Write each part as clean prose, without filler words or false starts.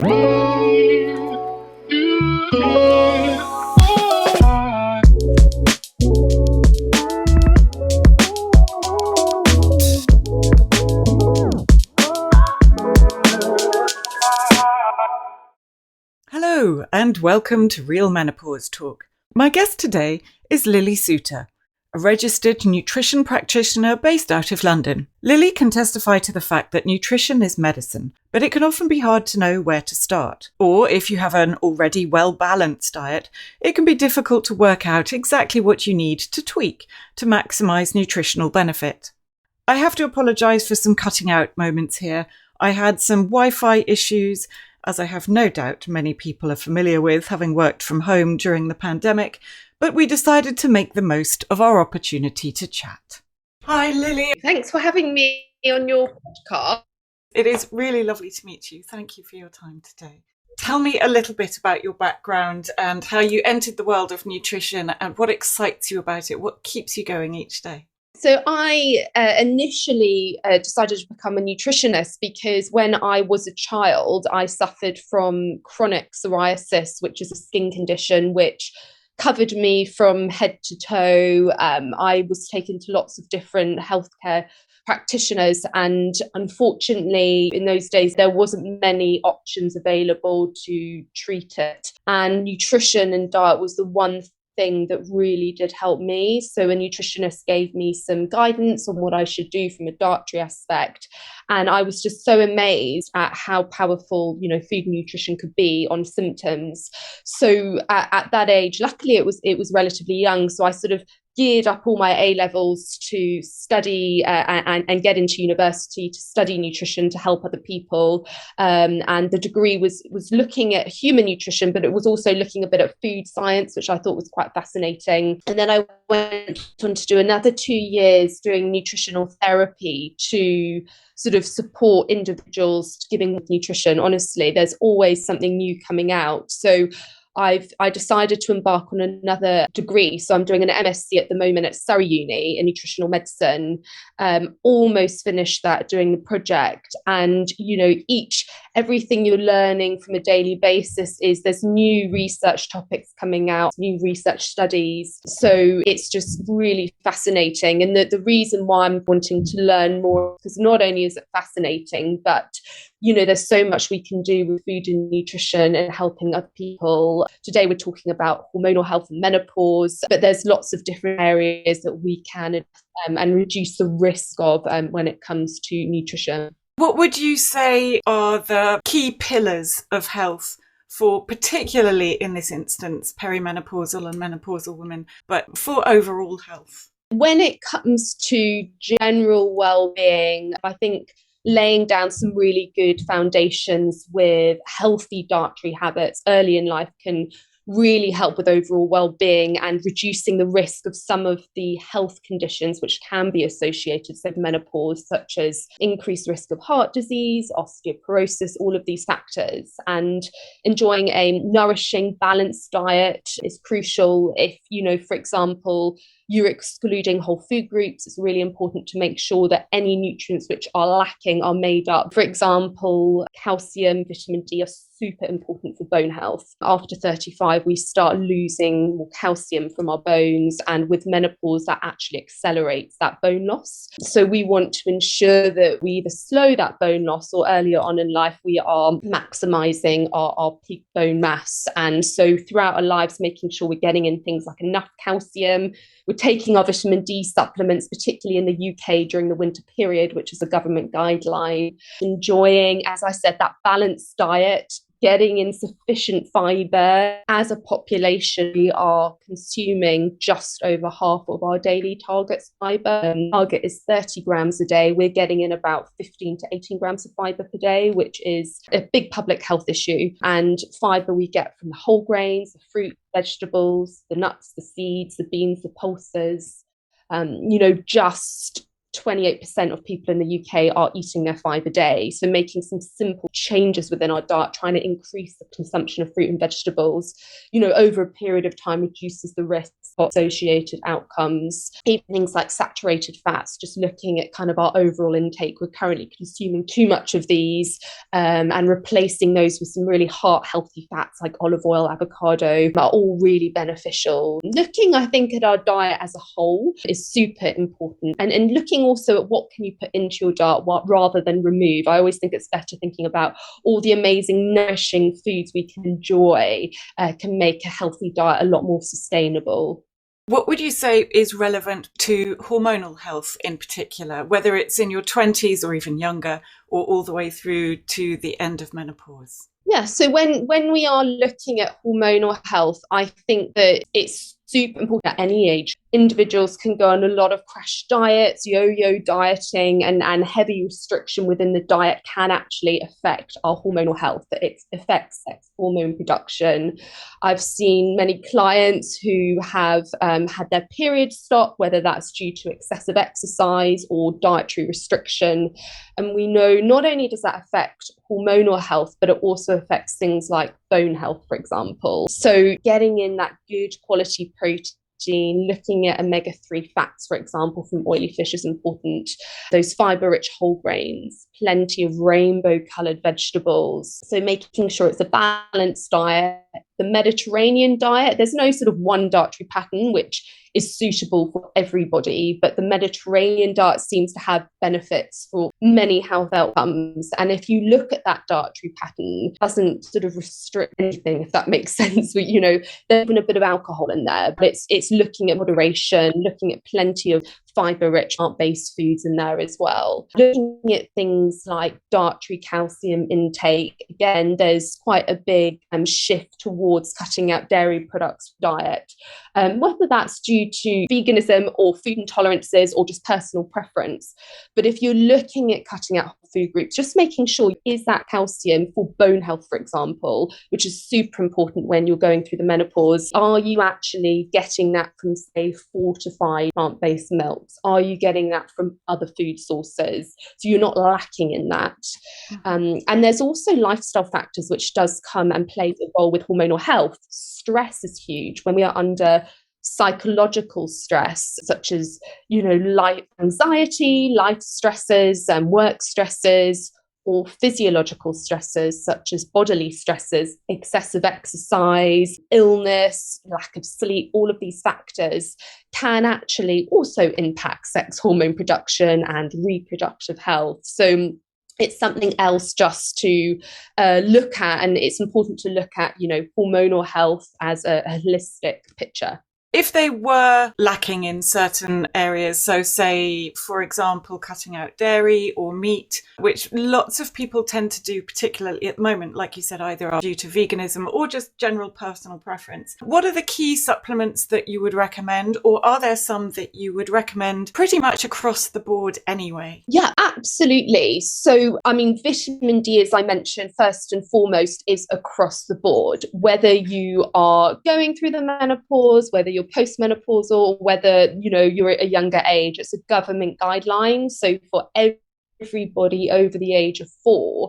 Hello and welcome to Real Menopause Talk. My guest today is Lily Soutter, a registered nutrition practitioner based out of London. Lily can testify to the fact that nutrition is medicine, but it can often be hard to know where to start. Or if you have an already well-balanced diet, it can be difficult to work out exactly what you need to tweak to maximise nutritional benefit. I have to apologise for some cutting out moments here. I had some Wi-Fi issues, as I have no doubt many people are familiar with, having worked from home during the pandemic, but we decided to make the most of our opportunity to chat. Hi, Lily. Thanks for having me on your podcast. It is really lovely to meet you. Thank you for your time today. Tell me a little bit about your background and how you entered the world of nutrition and what excites you about it, what keeps you going each day. So I initially decided to become a nutritionist because when I was a child, I suffered from chronic psoriasis, which is a skin condition which covered me from head to toe. I was taken to lots of different healthcare practitioners, and unfortunately in those days there wasn't many options available to treat it, and nutrition and diet was the one thing that really did help me. So a nutritionist gave me some guidance on what I should do from a dietary aspect, and I was just so amazed at how powerful, food and nutrition could be on symptoms. So at that age, luckily it was relatively young, so I sort of geared up all my A levels to study and get into university to study nutrition to help other people. And the degree was looking at human nutrition, but it was also looking a bit at food science, which I thought was quite fascinating. And then I went on to do another 2 years doing nutritional therapy to sort of support individuals giving nutrition. Honestly, there's always something new coming out. So I decided to embark on another degree. So I'm doing an MSc at the moment at Surrey Uni in nutritional medicine. Almost finished that doing the project. And, everything you're learning from a daily basis is there's new research topics coming out, new research studies. So it's just really fascinating. And the reason why I'm wanting to learn more, because not only is it fascinating, but there's so much we can do with food and nutrition and helping other people. Today we're talking about hormonal health and menopause, but there's lots of different areas that we can and reduce the risk of when it comes to nutrition. What would you say are the key pillars of health for, particularly in this instance, perimenopausal and menopausal women, but for overall health? When it comes to general well-being, I think laying down some really good foundations with healthy dietary habits early in life can really help with overall well-being and reducing the risk of some of the health conditions which can be associated with menopause, such as increased risk of heart disease, osteoporosis, all of these factors. And enjoying a nourishing, balanced diet is crucial. If, for example, you're excluding whole food groups, it's really important to make sure that any nutrients which are lacking are made up. For example, calcium, vitamin D are super important for bone health. After 35, we start losing more calcium from our bones, and with menopause, that actually accelerates that bone loss. So we want to ensure that we either slow that bone loss or earlier on in life, we are maximizing our peak bone mass. And so throughout our lives, making sure we're getting in things like enough calcium. We're taking our vitamin D supplements, particularly in the UK during the winter period, which is a government guideline. Enjoying, as I said, that balanced diet, getting in sufficient fibre. As a population, we are consuming just over half of our daily target fibre. Target is 30 grams a day. We're getting in about 15 to 18 grams of fibre per day, which is a big public health issue. And fibre we get from the whole grains, the fruit, vegetables, the nuts, the seeds, the beans, the pulses, just 28% of people in the UK are eating their 5 a day. So making some simple changes within our diet, trying to increase the consumption of fruit and vegetables, over a period of time reduces the risk of associated outcomes. Even things like saturated fats, just looking at kind of our overall intake. We're currently consuming too much of these, and replacing those with some really heart healthy fats like olive oil, avocado are all really beneficial. Looking, I think, at our diet as a whole is super important, and looking also at what can you put into your diet rather than remove. I always think it's better thinking about all the amazing nourishing foods we can enjoy, can make a healthy diet a lot more sustainable. What would you say is relevant to hormonal health in particular, whether it's in your 20s or even younger, or all the way through to the end of menopause? Yeah, so when we are looking at hormonal health, I think that it's super important at any age. Individuals can go on a lot of crash diets, yo-yo dieting, and heavy restriction within the diet can actually affect our hormonal health. It affects sex hormone production. I've seen many clients who have had their period stop, whether that's due to excessive exercise or dietary restriction. And we know not only does that affect hormonal health, but it also affects things like bone health, for example. So getting in that good quality protein, looking at omega-3 fats, for example, from oily fish is important. Those fiber-rich whole grains, plenty of rainbow-coloured vegetables. So making sure it's a balanced diet. The Mediterranean diet, there's no sort of one dietary pattern which is suitable for everybody, but the Mediterranean diet seems to have benefits for many health outcomes. And if you look at that dietary pattern, it doesn't sort of restrict anything, if that makes sense. There's been a bit of alcohol in there, but it's looking at moderation, looking at plenty of fiber-rich plant-based foods in there as well. Looking at things like dietary calcium intake, again, there's quite a big shift towards cutting out dairy products for diet, whether that's due to veganism or food intolerances or just personal preference. But if you're looking at cutting out food groups, just making sure is that calcium for bone health, for example, which is super important when you're going through the menopause. Are you actually getting that from, say, fortified plant-based milks? Are you getting that from other food sources? So you're not lacking in that. And there's also lifestyle factors, which does come and play a role with hormonal health. Stress is huge. When we are under psychological stress, such as, life anxiety, life stresses and work stresses, or physiological stresses such as bodily stresses, excessive exercise, illness, lack of sleep, all of these factors can actually also impact sex hormone production and reproductive health. So it's something else just to look at, and it's important to look at, hormonal health as a holistic picture. If they were lacking in certain areas, so say, for example, cutting out dairy or meat, which lots of people tend to do, particularly at the moment, like you said, either are due to veganism or just general personal preference, what are the key supplements that you would recommend? Or are there some that you would recommend pretty much across the board anyway? Yeah, absolutely. So, vitamin D, as I mentioned, first and foremost, is across the board. Whether you are going through the menopause, whether you're postmenopausal, whether you're at a younger age, it's a government guideline. So for everybody over the age of 4,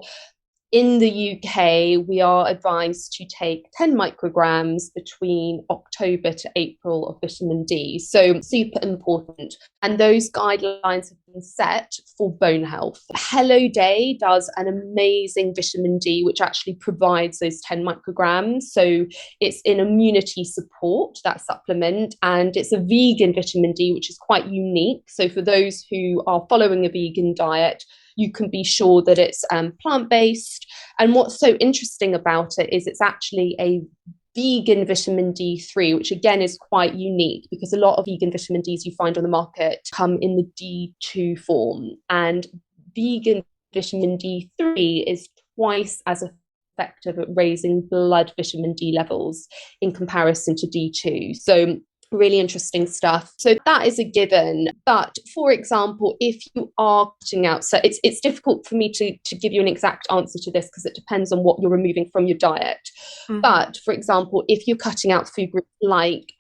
in the UK, we are advised to take 10 micrograms between October to April of vitamin D. So super important. And those guidelines have been set for bone health. Hello Day does an amazing vitamin D, which actually provides those 10 micrograms. So it's in immunity support, that supplement, and it's a vegan vitamin D, which is quite unique. So for those who are following a vegan diet, you can be sure that it's plant-based. And what's so interesting about it is it's actually a vegan vitamin D3, which again is quite unique because a lot of vegan vitamin Ds you find on the market come in the D2 form. And vegan vitamin D3 is twice as effective at raising blood vitamin D levels in comparison to D2. So really interesting stuff. So that is a given. But for example, if you are cutting out, so it's difficult for me to give you an exact answer to this because it depends on what you're removing from your diet. But for example, if you're cutting out food groups like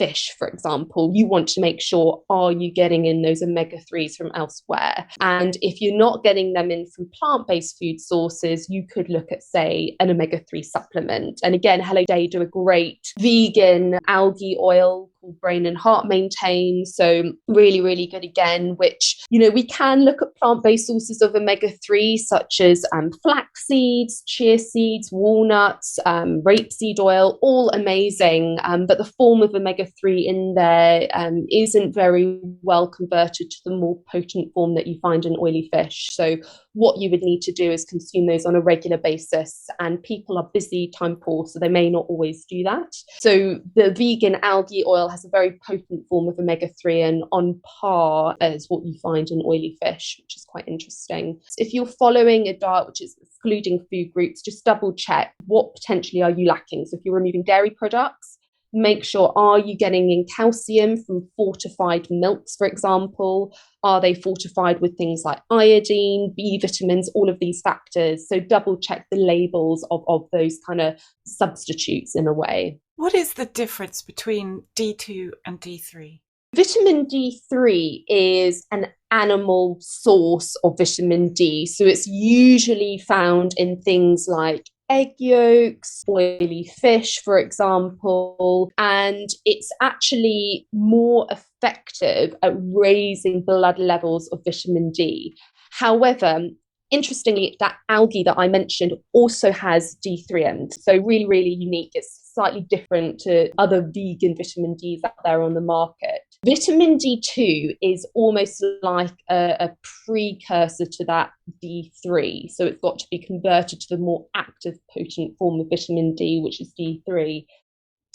fish, for example, you want to make sure, are you getting in those omega-3s from elsewhere? And if you're not getting them in from plant-based food sources, you could look at, say, an omega-3 supplement. And again, Hello Day do a great vegan algae oil called Brain and Heart Maintain. So really, really good again, which, we can look at plant-based sources of omega-3, such as flax seeds, chia seeds, walnuts, rapeseed oil, all amazing. But the form of omega-3 in there isn't very well converted to the more potent form that you find in oily fish. So what you would need to do is consume those on a regular basis. And people are busy, time poor, so they may not always do that. So the vegan algae oil has a very potent form of omega-3 and on par as what you find in oily fish, which is quite interesting. If you're following a diet which is excluding food groups, just double check what potentially are you lacking. So if you're removing dairy products, make sure, are you getting in calcium from fortified milks, for example? Are they fortified with things like iodine, B vitamins, all of these factors? So double check the labels of those kind of substitutes in a way. What is the difference between D2 and D3? Vitamin D3 is an animal source of vitamin D. So it's usually found in things like egg yolks, oily fish, for example, and it's actually more effective at raising blood levels of vitamin D. However, interestingly, that algae that I mentioned also has D3 in. So really, really unique. It's slightly different to other vegan vitamin Ds out there on the market. Vitamin D2 is almost like a precursor to that D3. So it's got to be converted to the more active, potent form of vitamin D, which is D3.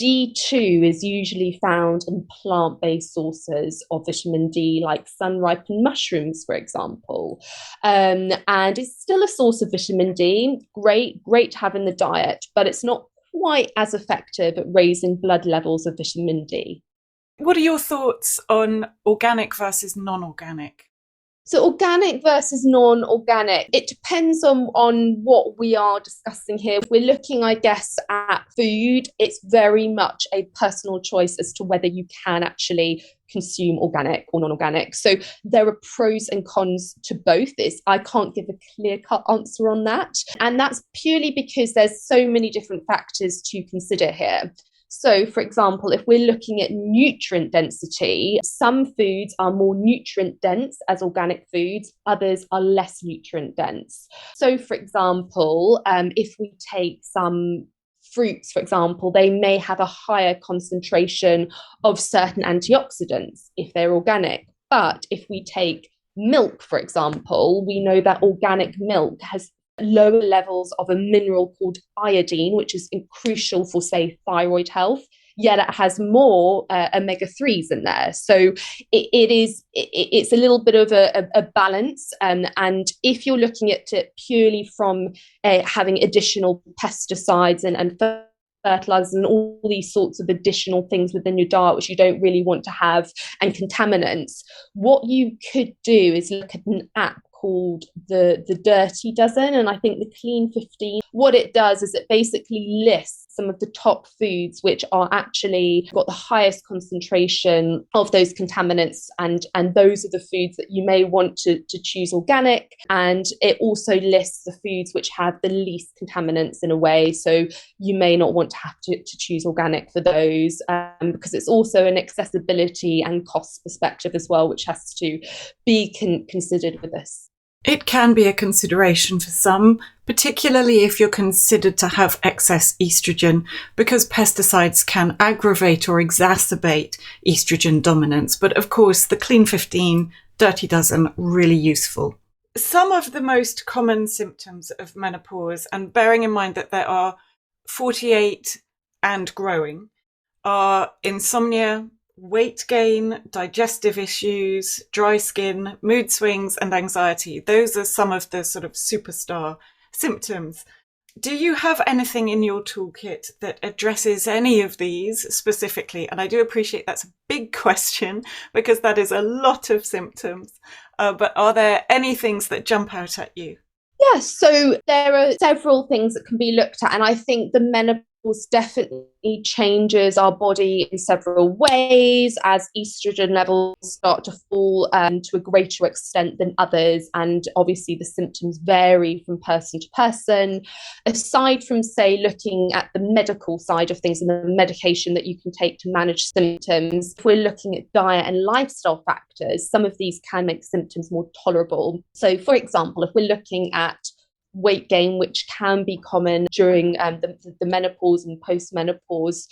D2 is usually found in plant-based sources of vitamin D, like sun-ripened mushrooms, for example. And it's still a source of vitamin D. Great to have in the diet, but it's not quite as effective at raising blood levels of vitamin D. What are your thoughts on organic versus non-organic? So organic versus non-organic, it depends on what we are discussing here. We're looking, I guess, at food. It's very much a personal choice as to whether you can actually consume organic or non-organic. So there are pros and cons to both. I can't give a clear-cut answer on that. And that's purely because there's so many different factors to consider here. So, for example, if we're looking at nutrient density, some foods are more nutrient dense as organic foods, others are less nutrient dense. So, for example, if we take some fruits, for example, they may have a higher concentration of certain antioxidants if they're organic. But if we take milk, for example, we know that organic milk has lower levels of a mineral called iodine, which is crucial for, say, thyroid health, yet it has more omega-3s in there. So it's a little bit of a balance. And if you're looking at it purely from having additional pesticides and fertilizers and all these sorts of additional things within your diet, which you don't really want to have, and contaminants, what you could do is look at an app called the Dirty Dozen, and I think the Clean 15. What it does is it basically lists some of the top foods which are actually got the highest concentration of those contaminants, and those are the foods that you may want to choose organic. And it also lists the foods which have the least contaminants in a way, so you may not want to have to choose organic for those, because it's also an accessibility and cost perspective as well, which has to be considered with this. It can be a consideration for some, particularly if you're considered to have excess estrogen, because pesticides can aggravate or exacerbate estrogen dominance. But of course, the Clean 15, Dirty Dozen, really useful. Some of the most common symptoms of menopause, and bearing in mind that there are 48 and growing, are insomnia, weight gain, digestive issues, dry skin, mood swings, and anxiety. Those are some of the sort of superstar symptoms. Do you have anything in your toolkit that addresses any of these specifically? And I do appreciate that's a big question because that is a lot of symptoms. But are there any things that jump out at you? Yes, so there are several things that can be looked at, and I think the menopause definitely changes our body in several ways as estrogen levels start to fall to a greater extent than others. And obviously the symptoms vary from person to person. Aside from, say, looking at the medical side of things and the medication that you can take to manage symptoms, if we're looking at diet and lifestyle factors, some of these can make symptoms more tolerable. So, for example, if we're looking at weight gain, which can be common during the menopause and post menopause,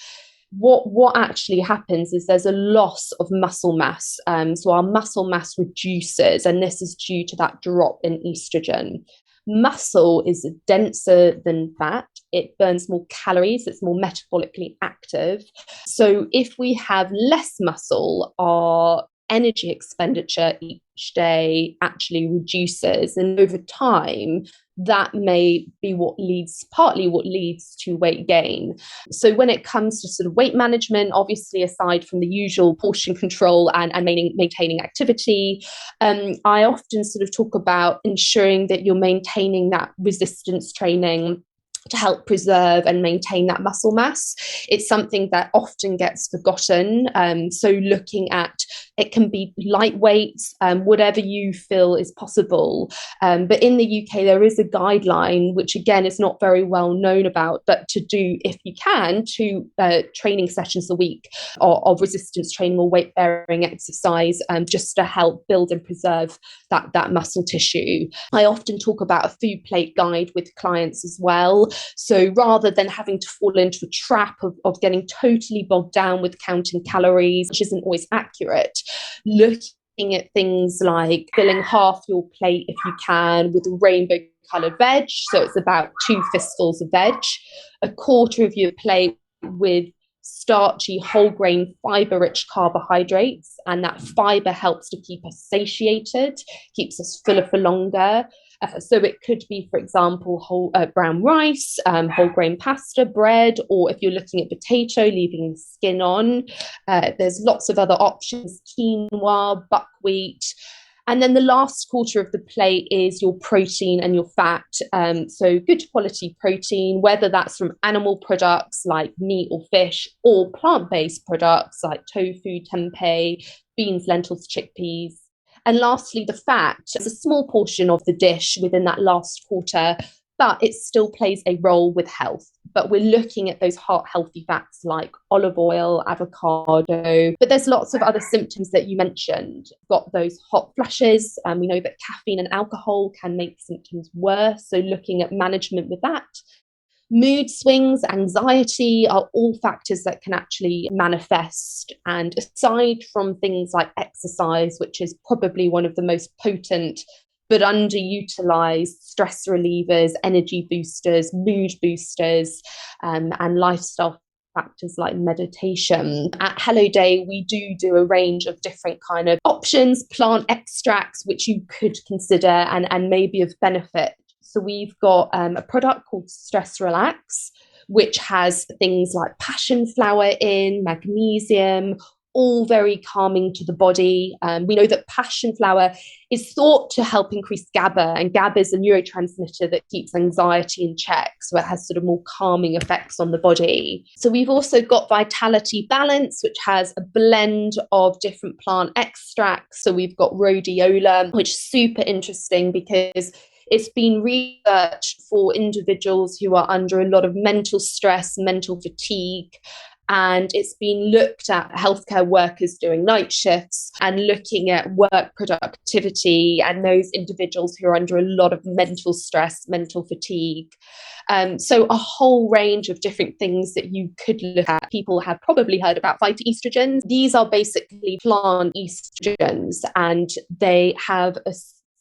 what actually happens is there's a loss of muscle mass. So our muscle mass reduces, and this is due to that drop in estrogen. Muscle is denser than fat. It burns more calories. It's more metabolically active. So if we have less muscle, our energy expenditure each day actually reduces, and over time that may be partly what leads to weight gain. So when it comes to sort of weight management, obviously aside from the usual portion control and maintaining activity, I often sort of talk about ensuring that you're maintaining that resistance training to help preserve and maintain that muscle mass. It's something that often gets forgotten. So looking at, it can be lightweight, whatever you feel is possible. But in the UK, there is a guideline, which again is not very well known about, but to do, if you can, 2 training sessions a week of resistance training or weight bearing exercise, just to help build and preserve that muscle tissue. I often talk about a food plate guide with clients as well. So rather than having to fall into a trap of getting totally bogged down with counting calories, which isn't always accurate, looking at things like filling half your plate, if you can, with rainbow coloured veg. So it's about 2 fistfuls of veg, a quarter of your plate with starchy, whole grain, fiber rich carbohydrates. And that fiber helps to keep us satiated, keeps us fuller for longer. So it could be, for example, whole brown rice, whole grain pasta, bread, or if you're looking at potato, leaving the skin on. There's lots of other options: quinoa, buckwheat. And then the last quarter of the plate is your protein and your fat. So good quality protein, whether that's from animal products like meat or fish, or plant-based products like tofu, tempeh, beans, lentils, chickpeas. And lastly, the fat is a small portion of the dish within that last quarter, but it still plays a role with health. But we're looking at those heart healthy fats like olive oil, avocado. But there's lots of other symptoms that you mentioned. Got those hot flushes. We know that caffeine and alcohol can make symptoms worse. So looking at management with that. Mood swings, anxiety are all factors that can actually manifest. And aside from things like exercise, which is probably one of the most potent but underutilized stress relievers, energy boosters, mood boosters, and lifestyle factors like meditation. At Hello Day, we do a range of different kind of options, plant extracts, which you could consider and may be of benefit. So we've got a product called Stress Relax, which has things like passion flower in, magnesium, all very calming to the body. We know that passion flower is thought to help increase GABA, and GABA is a neurotransmitter that keeps anxiety in check. So it has sort of more calming effects on the body. So we've also got Vitality Balance, which has a blend of different plant extracts. So we've got rhodiola, which is super interesting because it's been researched for individuals who are under a lot of mental stress, mental fatigue, and it's been looked at healthcare workers doing night shifts and looking at work productivity and those individuals who are under a lot of mental stress, mental fatigue. So a whole range of different things that you could look at. People have probably heard about phytoestrogens. These are basically plant estrogens, and they have a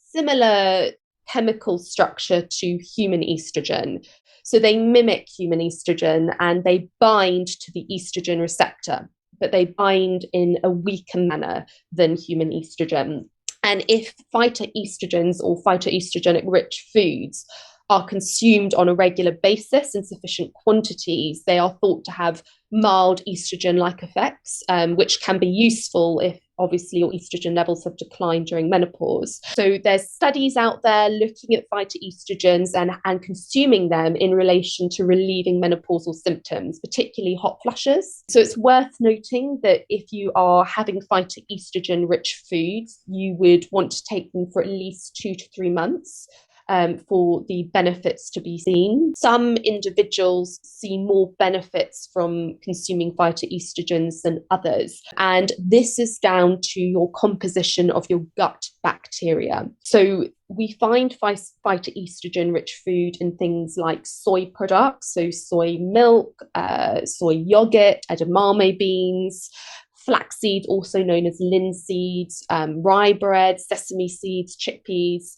similar chemical structure to human estrogen. So they mimic human estrogen and they bind to the estrogen receptor, but they bind in a weaker manner than human estrogen. And if phytoestrogens or phytoestrogenic rich foods are consumed on a regular basis in sufficient quantities, they are thought to have mild estrogen-like effects, which can be useful if obviously your estrogen levels have declined during menopause. So there's studies out there looking at phytoestrogens and consuming them in relation to relieving menopausal symptoms, particularly hot flushes. So it's worth noting that if you are having phytoestrogen-rich foods, you would want to take them for at least 2 to 3 months. For the benefits to be seen. Some individuals see more benefits from consuming phytoestrogens than others, and this is down to your composition of your gut bacteria. So we find phytoestrogen-rich food in things like soy products, so soy milk, soy yogurt, edamame beans, flaxseed, also known as linseeds, rye bread, sesame seeds, chickpeas.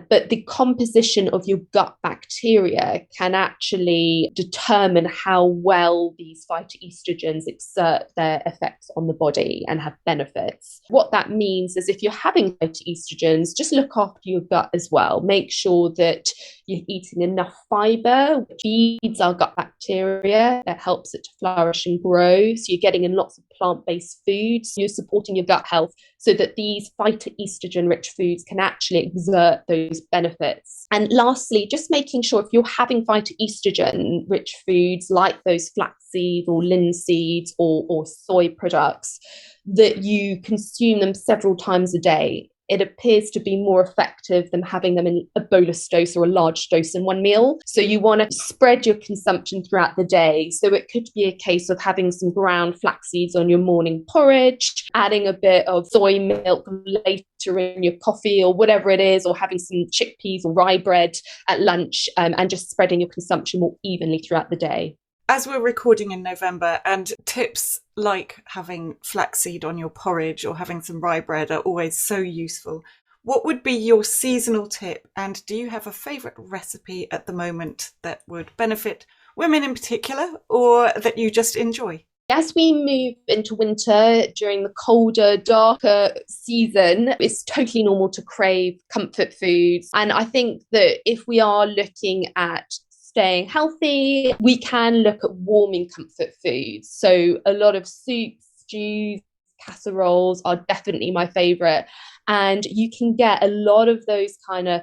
But the composition of your gut bacteria can actually determine how well these phytoestrogens exert their effects on the body and have benefits. What that means is if you're having phytoestrogens, just look after your gut as well. Make sure that you're eating enough fiber, which feeds our gut bacteria, that helps it to flourish and grow. So you're getting in lots of plant-based foods. You're supporting your gut health so that these phytoestrogen-rich foods can actually exert those benefits. And lastly, just making sure if you're having phytoestrogen-rich foods like those flaxseed or linseeds or soy products, that you consume them several times a day. It appears to be more effective than having them in a bolus dose or a large dose in one meal. So you want to spread your consumption throughout the day. So it could be a case of having some ground flax seeds on your morning porridge, adding a bit of soy milk later in your coffee or whatever it is, or having some chickpeas or rye bread at lunch, and just spreading your consumption more evenly throughout the day. As we're recording in November, and tips like having flaxseed on your porridge or having some rye bread are always so useful, what would be your seasonal tip? And do you have a favourite recipe at the moment that would benefit women in particular, or that you just enjoy? As we move into winter, during the colder, darker season, it's totally normal to crave comfort foods. And I think that if we are looking at staying healthy, we can look at warming comfort foods. So a lot of soups, stews, casseroles are definitely my favourite. And you can get a lot of those kind of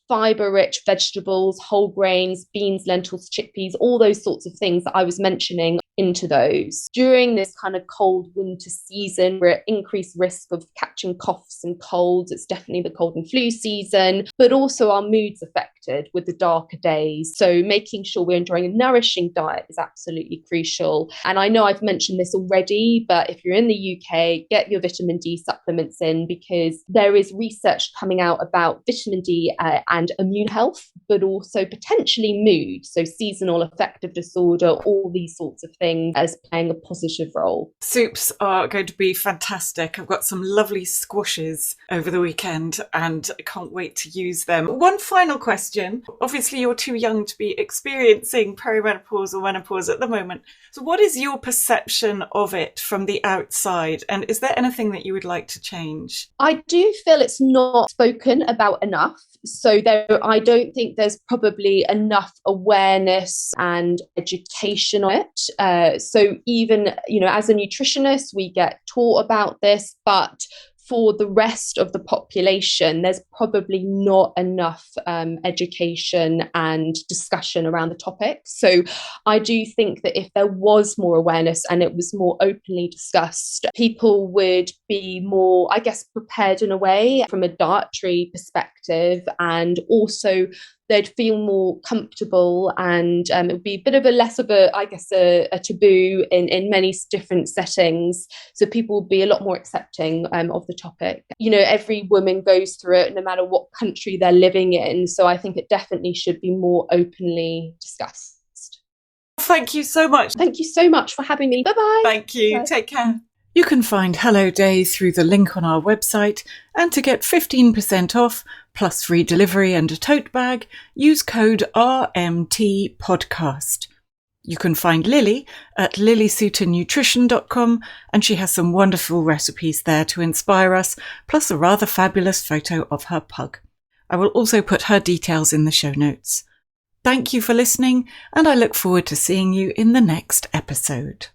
fibre-rich vegetables, whole grains, beans, lentils, chickpeas, all those sorts of things that I was mentioning into those. During this kind of cold winter season, we're at increased risk of catching coughs and colds. It's definitely the cold and flu season, but also our mood's affected with the darker days. So making sure we're enjoying a nourishing diet is absolutely crucial. And I know I've mentioned this already, but if you're in the UK, get your vitamin D supplements in, because there is research coming out about vitamin D and immune health, but also potentially mood. So seasonal affective disorder, all these sorts of things as playing a positive role. Soups are going to be fantastic. I've got some lovely squashes over the weekend and I can't wait to use them. One final question. Obviously, you're too young to be experiencing perimenopause or menopause at the moment. So what is your perception of it from the outside? And is there anything that you would like to change? I do feel it's not spoken about enough. So I don't think there's probably enough awareness and education on it. So even, as a nutritionist, we get taught about this, but for the rest of the population, there's probably not enough education and discussion around the topic. So I do think that if there was more awareness and it was more openly discussed, people would be more, I guess, prepared in a way from a dietary perspective, and also they'd feel more comfortable, and it would be a bit of a less of a taboo in many different settings. So people would be a lot more accepting of the topic. Every woman goes through it no matter what country they're living in. So I think it definitely should be more openly discussed. Thank you so much. Thank you so much for having me. Bye-bye. Thank you. Bye. Take care. You can find Hello Day through the link on our website, and to get 15% off, plus free delivery and a tote bag, use code RMTPodcast. You can find Lily at lilysouternutrition.com, and she has some wonderful recipes there to inspire us, plus a rather fabulous photo of her pug. I will also put her details in the show notes. Thank you for listening, and I look forward to seeing you in the next episode.